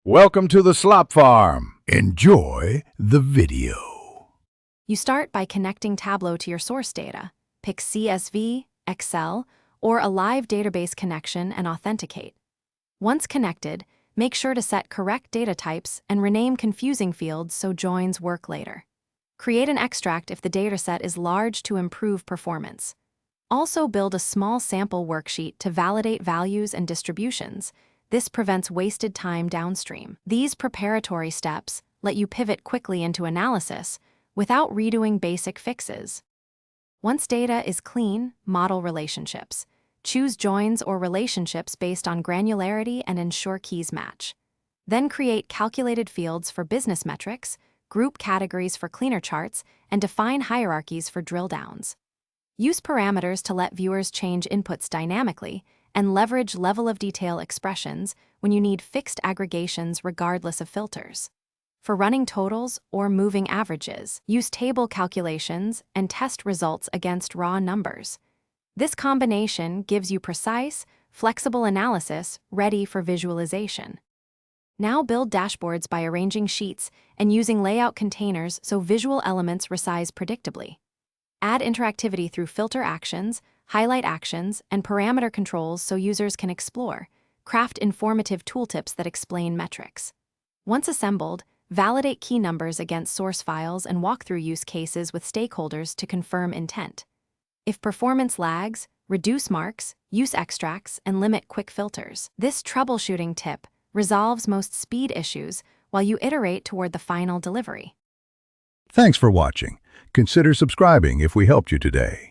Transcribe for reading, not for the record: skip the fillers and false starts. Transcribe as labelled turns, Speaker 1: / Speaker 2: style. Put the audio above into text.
Speaker 1: Welcome to the Slop Farm. Enjoy the video.
Speaker 2: You start by connecting Tableau to your source data. Pick CSV, Excel, or a live database connection and authenticate. Once connected, make sure to set correct data types and rename confusing fields so joins work later. Create an extract if the dataset is large to improve performance. Also build a small sample worksheet to validate values and distributions. This prevents wasted time downstream. These preparatory steps let you pivot quickly into analysis without redoing basic fixes. Once data is clean, model relationships. Choose joins or relationships based on granularity and ensure keys match. Then create calculated fields for business metrics, group categories for cleaner charts, and define hierarchies for drill downs. Use parameters to let viewers change inputs dynamically, and leverage level of detail expressions when you need fixed aggregations regardless of filters. For running totals or moving averages, use table calculations and test results against raw numbers. This combination gives you precise, flexible analysis ready for visualization. Now build dashboards by arranging sheets and using layout containers so visual elements resize predictably. Add interactivity through filter actions, highlight actions, and parameter controls so users can explore. Craft informative tooltips that explain metrics. Once assembled, validate key numbers against source files and walk through use cases with stakeholders to confirm intent. If performance lags, reduce marks, use extracts, and limit quick filters. This troubleshooting tip resolves most speed issues while you iterate toward the final delivery.
Speaker 1: Thanks for watching. Consider subscribing if we helped you today.